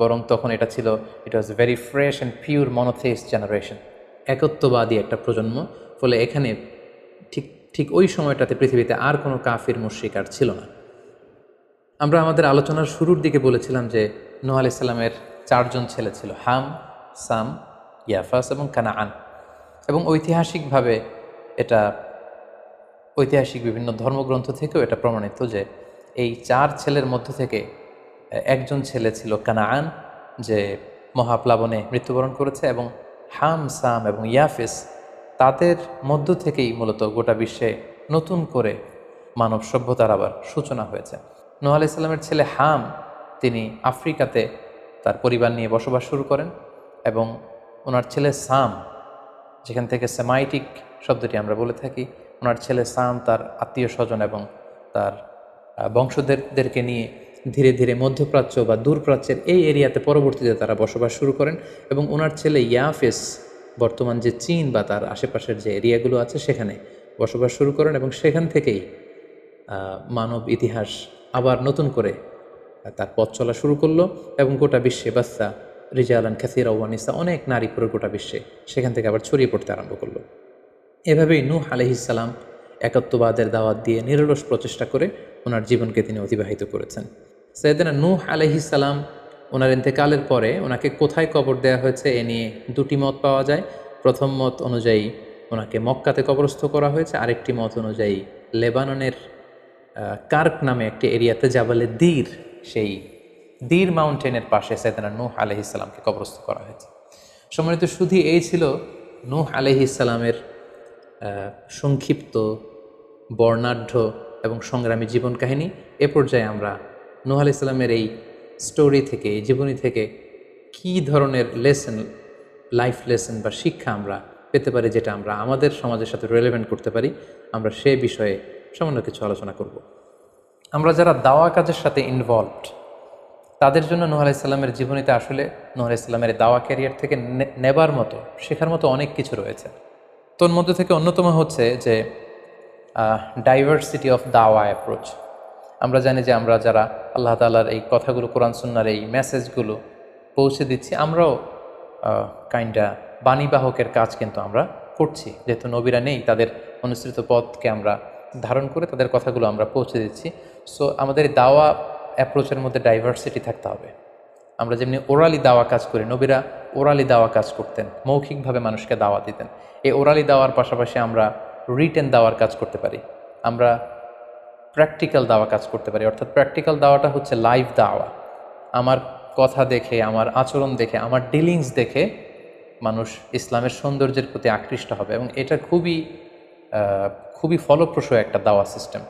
বরং তখন এটা ছিল, it was very fresh and pure monotheist generation, একত্ববাদী একটা প্রজন্ম। ফলে এখানে ঠিক ঠিক ওই সময়টাতে পৃথিবীতে আর কোনো কাফির মুশরিক আর ছিল না। আমরা আমাদের আলোচনার শুরুর দিকে বলেছিলাম যে নূহ আলাইহিস সালামের 4 জন ছেলে ছিল, হাম, সাম, ইয়াফাস এবং কানাআন। এবং ঐতিহাসিকভাবে এটা ঐতিহাসিক বিভিন্ন ধর্মগ্রন্থ থেকেও এটা প্রমাণিত যে এই 4 ছেলের মধ্য থেকে একজন ছেলে ছিল কানাআন, যে মহাপ্লাবনে মৃত্যুবরণ করেছে, এবং হাম, সাম এবং ইয়াফেস, তাদের মধ্য থেকেই মূলত গোটা বিশ্বে নতুন করে মানব সভ্যতার আবার সূচনা হয়েছে। নূহ আলাইহিস সালামের ছেলে হাম, তিনি আফ্রিকাতে তার পরিবার নিয়ে বসবাস শুরু করেন, এবং ওনার ছেলে সাম, যেখান থেকে সেমাইটিক শব্দটি আমরা বলে থাকি, ওনার ছেলে সাম তার আত্মীয় স্বজন এবং তার বংশধরদেরকে নিয়ে ধীরে ধীরে মধ্যপ্রাচ্য বা দূরপ্রাচ্যের এই এরিয়াতে পরবর্তীতে তারা বসবাস শুরু করেন। এবং ওনার ছেলে ইয়াফেস বর্তমান যে চীন বা তার আশেপাশের যে এরিয়াগুলো আছে সেখানে বসবাস শুরু করেন, এবং সেখান থেকেই মানব ইতিহাস আবার নতুন করে তার পথ চলা শুরু করলো, এবং গোটা বিশ্বে বাচ্চা রিজালান কাসীরা ওয়া নিসা, অনেক নারী পুরো গোটা বিশ্বে সেখান থেকে আবার ছড়িয়ে পড়তে আরম্ভ করলো। এভাবেই নূহ আলাইহিস সালাম একত্ববাদের দাওয়াত দিয়ে নিরলস প্রচেষ্টা করে ওনার জীবনকে তিনি অতিবাহিত করেছেন। সাইয়েদনা নূহ আলাইহিস সালাম ওনার ইন্তেকালের পরে ওনাকে কোথায় কবর দেওয়া হয়েছে এ নিয়ে 2টি মত পাওয়া যায়। প্রথম মত অনুযায়ী ওনাকে মক্কাতে কবরস্থ করা হয়েছে, আরেকটি মত অনুযায়ী লেবাননের কার্ক নামে একটি এরিয়াতে, জাবালে দীর, সেই দীর মাউন্টেনের পাশে সাইয়েদনা নূহ আলাইহিস সালামকে কবরস্থ করা হয়েছে। সম্মানিত শুধু এই ছিল নূহ আলাইহিস সালামের সংক্ষিপ্ত, বর্ণাঢ্য এবং সংগ্রামী জীবন কাহিনী। এ পর্যায়ে আমরা নূহ আলাইহিস সালামের এই স্টোরি থেকে, এই জীবনী থেকে কী ধরনের লেসন, লাইফ লেসন বা শিক্ষা আমরা পেতে পারি, যেটা আমরা আমাদের সমাজের সাথে রেলেভেন্ট করতে পারি, আমরা সে বিষয়ে সামান্য কিছু আলোচনা করব। আমরা যারা দাওয়া কাজের সাথে ইনভলভড, তাদের জন্য নূহ আলাইহিস সালামের জীবনীতে আসলে নূহ আলাইহিস সালামের দাওয়া ক্যারিয়ার থেকে নেবার মতো, শেখার মতো অনেক কিছু রয়েছে। তোর মধ্যে থেকে অন্যতম হচ্ছে যে ডাইভার্সিটি অফ দাওয়া অ্যাপ্রোচ। আমরা জানি যে আমরা যারা আল্লাহ তাআলার এই কথাগুলো, কোরআন সুন্নাহর এই মেসেজগুলো পৌঁছে দিচ্ছি, আমরাও কাইন্ডা বাণীবাহকের কাজ কিন্তু আমরা করছি। যেহেতু নবীরা নেই, তাদের অনুসৃত পথকে আমরা ধারণ করে তাদের কথাগুলো আমরা পৌঁছে দিচ্ছি। সো আমাদের দাওয়া অ্যাপ্রোচের মধ্যে ডাইভার্সিটি থাকতে হবে। আমরা যেমনি ওরালি দাওয়া কাজ করি, নবীরা ওরালি দাওয়া কাজ করতেন, মৌখিকভাবে মানুষকে দাওয়া দিতেন। এই ওরালি দাওয়ার পাশাপাশি আমরা রিটেন দাওয়ার কাজ করতে পারি, আমরা প্র্যাকটিক্যাল দাওয়া কাজ করতে পারি। অর্থাৎ প্র্যাকটিক্যাল দাওয়াটা হচ্ছে লাইভ দাওয়া। আমার কথা দেখে, আমার আচরণ দেখে, আমার ডিলিংস দেখে মানুষ ইসলামের সৌন্দর্যের প্রতি আকৃষ্ট হবে, এবং এটা খুবই ফলপ্রসূ একটা দাওয়া সিস্টেম।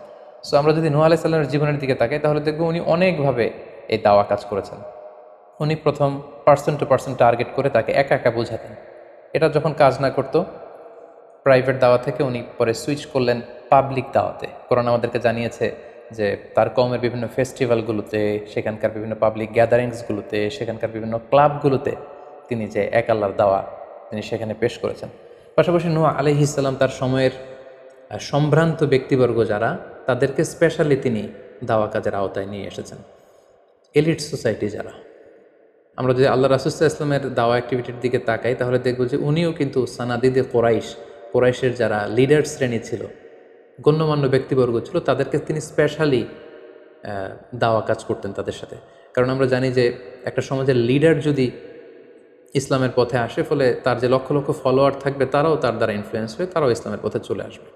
সো আমরা যদি নূহ আলাইহিস সালামের জীবনের দিকে তাকাই, তাহলে দেখব উনি অনেকভাবে এই দাওয়া কাজ করেছেন। উনি প্রথম পার্সন টু পার্সন টার্গেট করে তাকে একা একা বোঝাতেন। এটা যখন কাজ না করতো, প্রাইভেট দাওয়া থেকে উনি পরে সুইচ করলেন পাবলিক দাওয়াতে। কোরআন আমাদেরকে জানিয়েছে যে তার কওমের বিভিন্ন ফেস্টিভ্যালগুলোতে, সেখানকার বিভিন্ন পাবলিক গ্যাদারিংসগুলোতে, সেখানকার বিভিন্ন ক্লাবগুলোতে তিনি যে এক আল্লাহর দাওয়া তিনি সেখানে পেশ করেছেন। পাশাপাশি নূহ আলাইহিস সালাম তার সময়ের সম্ভ্রান্ত ব্যক্তিবর্গ যারা, তাদেরকে স্পেশালি তিনি দাওয়া কাজের আওতায় নিয়ে এসেছেন। এলিট সোসাইটি যারা, আমরা যদি আল্লাহ রাসূল সাল্লাল্লাহু আলাইহি ওয়াসাল্লামের দাওয়া অ্যাক্টিভিটির দিকে তাকাই তাহলে দেখব যে উনিও কিন্তু সানাদিদে কোরাইশের যারা লিডার শ্রেণী ছিল, গণ্যমান্য ব্যক্তিবর্গ ছিল, তাদেরকে তিনি স্পেশালি দাওয়া কাজ করতেন তাদের সাথে। কারণ আমরা জানি যে একটা সমাজের লিডার যদি ইসলামের পথে আসে, ফলে তার যে লক্ষ লক্ষ ফলোয়ার থাকবে তারাও তার দ্বারা ইনফ্লুয়েন্স হয়ে তারাও ইসলামের পথে চলে আসবে।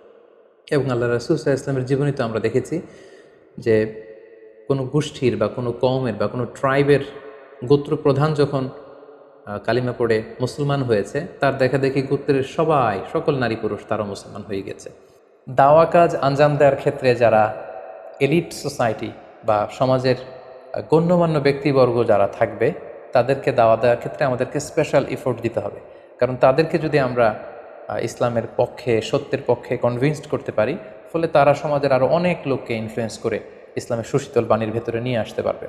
এবং আল্লাহ রাসূল সাল্লাল্লাহু আলাইহি ওয়াসাল্লামের জীবনীতে আমরা দেখেছি যে কোনো গোষ্ঠীর বা কোনো কওমের বা কোনো ট্রাইবের গোত্র প্রধান যখন কালিমা পড়ে মুসলমান হয়েছে, তার দেখা দেখি গোত্রের সকল নারী পুরুষ তারাও মুসলমান হয়ে গেছে। দাওয়া কাজ আঞ্জাম দেওয়ার ক্ষেত্রে যারা এলিট সোসাইটি বা সমাজের গণ্যমান্য ব্যক্তিবর্গ যারা থাকবে, তাদেরকে দাওয়া দেওয়ার ক্ষেত্রে আমাদেরকে স্পেশাল এফোর্ট দিতে হবে। কারণ তাদেরকে যদি আমরা ইসলামের পক্ষে, সত্যের পক্ষে কনভিন্সড করতে পারি, ফলে তারা সমাজের আরও অনেক লোককে ইনফ্লুয়েন্স করে ইসলামের সুশীতল বাণীর ভেতরে নিয়ে আসতে পারবে।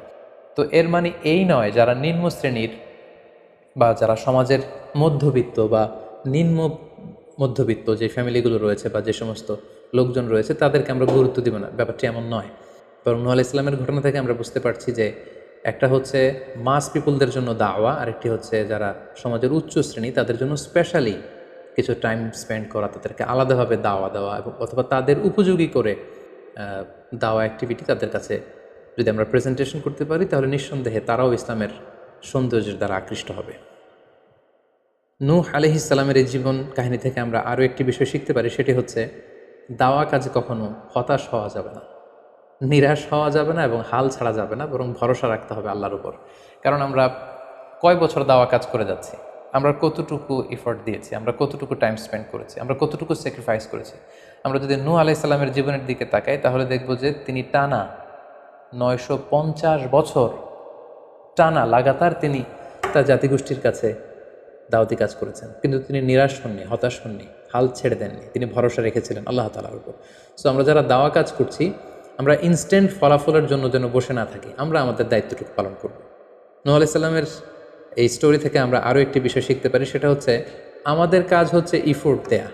তো এর মানে এই নয় যারা নিম্ন শ্রেণীর বা যারা সমাজের মধ্যবিত্ত বা নিম্ন মধ্যবিত্ত যে ফ্যামিলিগুলো রয়েছে বা যে সমস্ত লোকজন রয়েছে তাদেরকে আমরা গুরুত্ব দিব না, ব্যাপারটি এমন নয়। বরং নূহ আলাইহিস সালামের ঘটনা থেকে আমরা বুঝতে পারছি যে একটা হচ্ছে মাস পিপুলদের জন্য দাওয়া, আরেকটি হচ্ছে যারা সমাজের উচ্চ শ্রেণী তাদের জন্য স্পেশালি কিছু টাইম স্পেন্ড করা, তাদেরকে আলাদাভাবে দাওয়া দেওয়া এবং অথবা তাদের উপযোগী করে দাওয়া অ্যাক্টিভিটি তাদের কাছে যদি আমরা প্রেজেন্টেশন করতে পারি, তাহলে নিঃসন্দেহে তারাও ইসলামের সৌন্দর্যের দ্বারা আকৃষ্ট হবে। নূহ আলাইহিস সালামের এই জীবন কাহিনী থেকে আমরা আরও একটি বিষয় শিখতে পারি, সেটি হচ্ছে দাওয়া কাজে কখনো হতাশ হওয়া যাবে না, নিরাশ হওয়া যাবে না এবং হাল ছাড়া যাবে না, বরং ভরসা রাখতে হবে আল্লাহর উপর। কারণ আমরা কয় বছর দাওয়া কাজ করে যাচ্ছি, আমরা কতটুকু এফোর্ট দিয়েছি, আমরা কতটুকু টাইম স্পেন্ড করেছি, আমরা কতটুকু স্যাক্রিফাইস করেছি। আমরা যদি নূহ আলাইহিস সালামের জীবনের দিকে তাকাই তাহলে দেখব যে তিনি টানা 950 বছর টানা লাগাতার তিনি তার জাতিগোষ্ঠীর কাছে দাওয়াতি কাজ করেছেন, কিন্তু তিনি নিরাশ হননি, হতাশ হননি, হাল ছেড়ে দেননি, তিনি ভরসা রেখেছিলেন আল্লাহ তাআলার উপর। সো আমরা যারা দাওয়া কাজ করছি, আমরা ইনস্ট্যান্ট ফলাফলের জন্য যেন বসে না থাকি, আমরা আমাদের দায়িত্বটুকু পালন করব। নূহ আলাইহিস সালামের এই স্টোরি থেকে আমরা আরও একটি বিষয় শিখতে পারি, সেটা হচ্ছে আমাদের কাজ হচ্ছে ইফোর্ট দেয়া,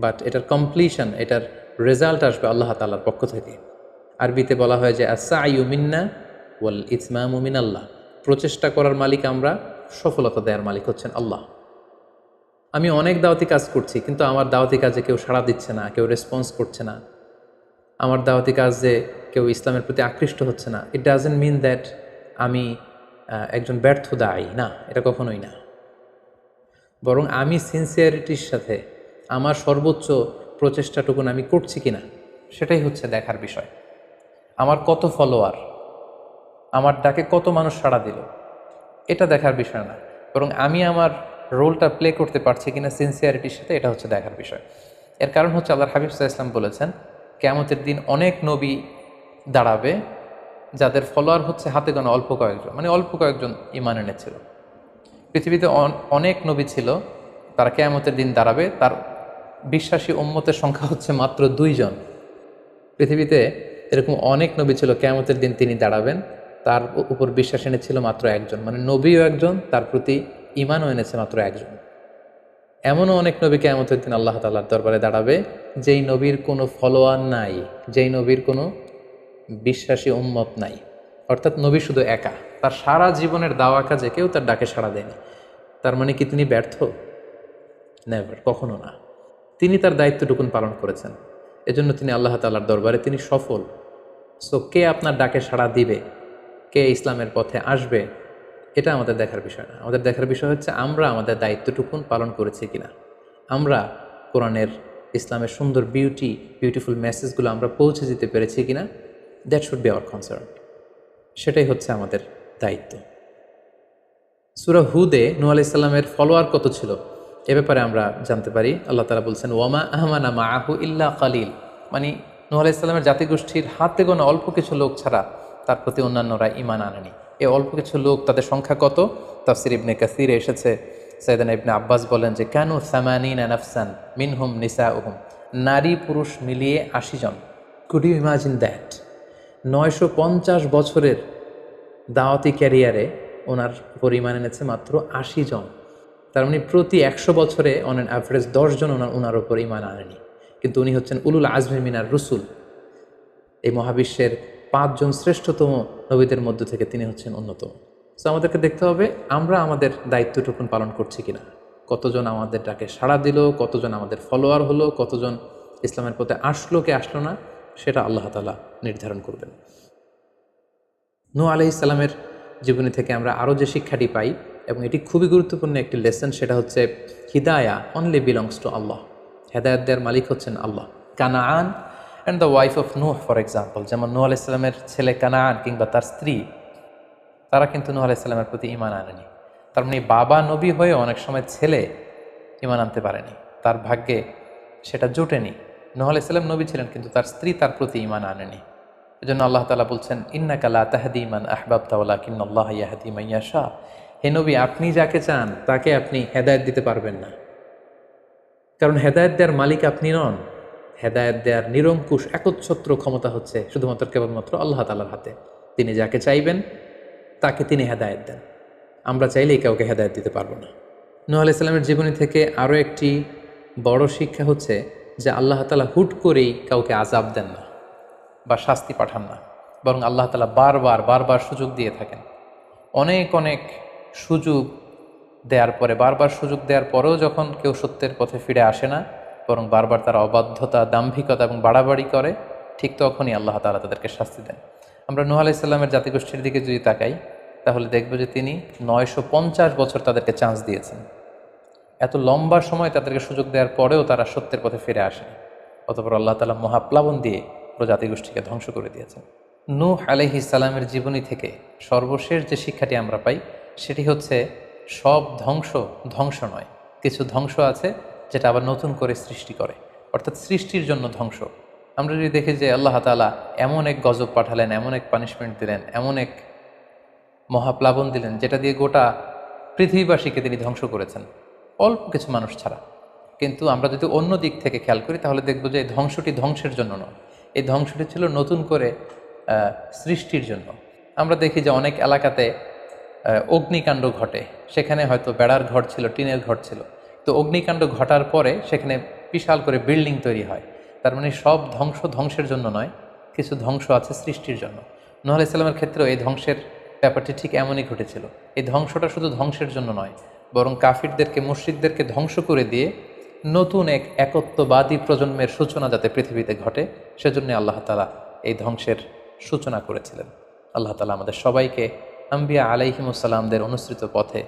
বাট এটার কমপ্লিশন, এটার রেজাল্ট আসবে আল্লাহ তাআলার পক্ষ থেকে। আরবিতে বলা হয় যে আস-সা'য়ু মিন্না ওয়াল ইতমামু মিনাল্লাহ, প্রচেষ্টা করার মালিক আমরা, সফলতা দেওয়ার মালিক হচ্ছেন আল্লাহ। আমি অনেক দাওয়াতি কাজ করছি, কিন্তু আমার দাওয়াতি কাজে কেউ সাড়া দিচ্ছে না, কেউ রেসপন্স করছে না, আমার দাওয়াতি কাজে কেউ ইসলামের প্রতি আকৃষ্ট হচ্ছে না, ইট ডাজন্ট মিন দ্যাট আমি একজন ব্যর্থ দায়ী, না, এটা কখনোই না। বরং আমি সিনসিয়ারিটির সাথে আমার সর্বোচ্চ প্রচেষ্টাটুকুন আমি করছি কিনা, সেটাই হচ্ছে দেখার বিষয়। আমার কত ফলোয়ার, আমার ডাকে কত মানুষ সাড়া দিল, এটা দেখার বিষয় না, বরং আমি আমার রোলটা প্লে করতে পারছি কিনা সিনসিয়ারিটির সাথে, এটা হচ্ছে দেখার বিষয়। এর কারণ হচ্ছে আল্লাহর হাবিব সাল্লাল্লাহু আলাইহি ওয়াসাল্লাম বলেছেন, কিয়ামতের দিন অনেক নবী দাঁড়াবে যাদের ফলোয়ার হচ্ছে হাতে গোনা অল্প কয়েকজন, মানে অল্প কয়েকজন ঈমান এনেছিল। পৃথিবীতে অনেক নবী ছিল, তারা কিয়ামতের দিন দাঁড়াবে, তার বিশ্বাসী উম্মতের সংখ্যা হচ্ছে মাত্র 2 জন। পৃথিবীতে এরকম অনেক নবী ছিল, কিয়ামতের দিন তিনি দাঁড়াবেন, তার উপর বিশ্বাস এনেছিল মাত্র একজন, মানে নবীও একজন, তার প্রতি ঈমানও এনেছে মাত্র একজন। এমনও অনেক নবী কিয়ামতের দিন আল্লাহ তাআলার দরবারে দাঁড়াবে যেই নবীর কোনো ফলোয়ার নাই, যেই নবীর কোনো বিশ্বাসী উম্মত নাই, অর্থাৎ নবী শুধু একা, তার সারা জীবনের দাওয়া কাজে কেউ তার ডাকে সাড়া দেয়নি। তার মানে কি তিনি ব্যর্থ? নেভার, কখনো না। তিনি তার দায়িত্বটুকুন পালন করেছেন, এজন্য তিনি আল্লাহ তাআলার দরবারে তিনি সফল। সো কে আপনার ডাকে সাড়া দিবে, কে ইসলামের পথে আসবে, এটা আমাদের দেখার বিষয় না। আমাদের দেখার বিষয় হচ্ছে আমরা আমাদের দায়িত্বটুকুন পালন করেছি কিনা, আমরা কোরআনের, ইসলামের সুন্দর বিউটিফুল মেসেজগুলো আমরা পৌঁছে দিতে পেরেছি কিনা, that should be hour concern. সেটাই হচ্ছে আমাদের দায়িত্ব। সূরা হুদে নূহ আলাইহিস সালামের ফলোয়ার কত ছিল এ ব্যাপারে আমরা জানতে পারি। আল্লাহ তাআলা বলছেন, ওয়ামা আমানা মাআহু ইল্লা কালিল, মানে নূহ আলাইহিস সালামের জাতিগোষ্ঠীর হাতে গোনা অল্প কিছু লোক ছাড়া তার প্রতি অন্যান্যরা ঈমান আনেনি। এই অল্প কিছু লোক, তাদের সংখ্যা কত? তাফসীর ইবনে কাসীরে এসেছে, সাইয়েদনা ইবনে আব্বাস বলেন যে কানু 80 নাফসান মিনহুম নিসাউহুম, নারী পুরুষ মিলিয়ে 80 জন। Could you imagine that? 950 বছরের দাওয়াতি ক্যারিয়ারে ওনার উপর ঈমান এনেছে মাত্র 80 জন। তার মানে প্রতি 100 বছরে অন অ্যান অ্যাভারেজ 10 জন ওনার উপর ঈমান আনেনি। কিন্তু উনি হচ্ছেন উলুল আজমি মিনার রসুল, এই মহাবিশ্বের 5 জন শ্রেষ্ঠতম নবীদের মধ্য থেকে তিনি হচ্ছেন অন্যতম। সো আমাদেরকে দেখতে হবে আমরা আমাদের দায়িত্বটুকুন পালন করছি কিনা, কতজন আমাদের ডাকে সাড়া দিল, কতজন আমাদের ফলোয়ার হলো, কতজন ইসলামের পথে আসলো কে আসলো না, সেটা আল্লাহ তাআলা নির্ধারণ করবেন। নূহ আলাইহিস সালামের জীবনী থেকে আমরা আরও যে শিক্ষাটি পাই, এবং এটি খুবই গুরুত্বপূর্ণ একটি লেসন, সেটা হচ্ছে হিদায়া অনলি বিলংস টু আল্লাহ। হেদায়েত দেওয়ার মালিক হচ্ছেন Allah. Canaan and the wife of Nuh for example, যেমন নূহ আলাইহিস সালামের ছেলে কানাআন কিংবা তার স্ত্রী, তারা কিন্তু নূহ আলাইহিস সালামের প্রতি ঈমান আনেনি। তার মানে বাবা নবী হয়ে অনেক সময় ছেলে ঈমান আনতে পারেনি, তার ভাগ্যে সেটা জোটেনি। নূহ আলাইহিস সালাম নবী ছিলেন, কিন্তু তার স্ত্রী তার প্রতি ঈমান আনেনি। এজন্য আল্লাহ তাআলা বলছেন, ইন্নাকা লা তাহদি মান আহবাবতা ওয়ালাকিন্নাল্লাহা ইয়াহদি মান ইয়াশা। হে নবী, আপনি যাকে চান তাকে আপনি হেদায়েত দিতে পারবেন না, কারণ হেদায়েত দেওয়ার মালিক আপনি নন। হেদায়েত দেওয়ার নিরঙ্কুশ একচ্ছত্র ক্ষমতা হচ্ছে শুধুমাত্র কেবলমাত্র আল্লাহ তাআলার হাতে। তিনি যাকে চাইবেন তাকে তিনি হেদায়েত দেন। আমরা চাইলেই কাউকে হেদায়েত দিতে পারবো না। নূহ আলাইহিস সালামের জীবনী থেকে আরও একটি বড় শিক্ষা হচ্ছে যে আল্লাহ তাআলা হুট করেই কাউকে আযাব দেন না বা শাস্তি পাঠান না, বরং আল্লাহ তাআলা বারবার সুযোগ দিয়ে থাকেন। অনেক সুযোগ দেওয়ার পরে, বারবার সুযোগ দেওয়ার পরেও যখন কেউ সত্যের পথে ফিরে আসে না, বরং বারবার তারা অবাধ্যতা, দাম্ভিকতা এবং বাড়াবাড়ি করে, ঠিক তখনই আল্লাহ তাআলা তাদেরকে শাস্তি দেন। আমরা নূহ আলাইহিস সালামের জাতিগোষ্ঠীর দিকে যদি তাকাই, তাহলে দেখব যে তিনি 950 বছর তাদেরকে চান্স দিয়েছেন। এত লম্বা সময় তাদেরকে সুযোগ দেওয়ার পরেও তারা সত্যের পথে ফিরে আসেনি। অতঃপর আল্লাহ তাআলা মহাপ্লাবন দিয়ে পুরো জাতিগোষ্ঠীকে ধ্বংস করে দিয়েছেন। নূহ আলাইহিস সালামের জীবনী থেকে সর্বশেষ যে শিক্ষাটি আমরা পাই, সেটি হচ্ছে সব ধ্বংস নয়। কিছু ধ্বংস আছে যেটা আবার নতুন করে সৃষ্টি করে, অর্থাৎ সৃষ্টির জন্য ধ্বংস। আমরা যদি দেখি যে আল্লাহ তাআলা এমন এক গজব পাঠালেন, এমন এক পানিশমেন্ট দিলেন, এমন এক মহাপ্লাবন দিলেন, যেটা দিয়ে গোটা পৃথিবীবাসীকে তিনি ধ্বংস করেছেন, অল্প কিছু মানুষ ছাড়া। কিন্তু আমরা যদি অন্য দিক থেকে খেয়াল করি, তাহলে দেখব যে এই ধ্বংসটি ধ্বংসের জন্য নয়, এই ধ্বংসটি ছিল নতুন করে সৃষ্টির জন্য। আমরা দেখি যে অনেক এলাকাতে অগ্নিকাণ্ড ঘটে, সেখানে হয়তো বেড়ার ঘর ছিল, টিনের ঘর ছিল, তো অগ্নিকাণ্ড ঘটার পরে সেখানে বিশাল করে বিল্ডিং তৈরি হয়। তার মানে সব ধ্বংসের জন্য নয়, কিছু ধ্বংস আছে সৃষ্টির জন্য। নূহ আলাইহিস সালামের ক্ষেত্রেও এই ধ্বংসের ব্যাপারটি ঠিক এমনই ঘটেছিল। এই ধ্বংসটা শুধু ধ্বংসের জন্য নয়, বরং কাফিরদেরকে, মুশরিকদেরকে ধ্বংস করে দিয়ে নতুন এক একত্ববাদী প্রজন্মের সূচনা যাতে পৃথিবীতে ঘটে, সেজন্য আল্লাহ তাআলা এই ধ্বংসের সূচনা করেছিলেন। আল্লাহ তাআলা আমাদের সবাইকে আম্বিয়া আলাইহিমুসসালামদের অনুসৃত পথে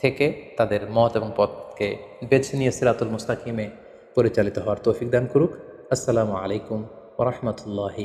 থেকে তাদের মত এবং পথকে বেছে নিয়ে সিরাতুল মুস্তাকিমে পরিচালিত হওয়ার তৌফিক দান করুক। আসসালামু আলাইকুম ওয়া রাহমাতুল্লাহি।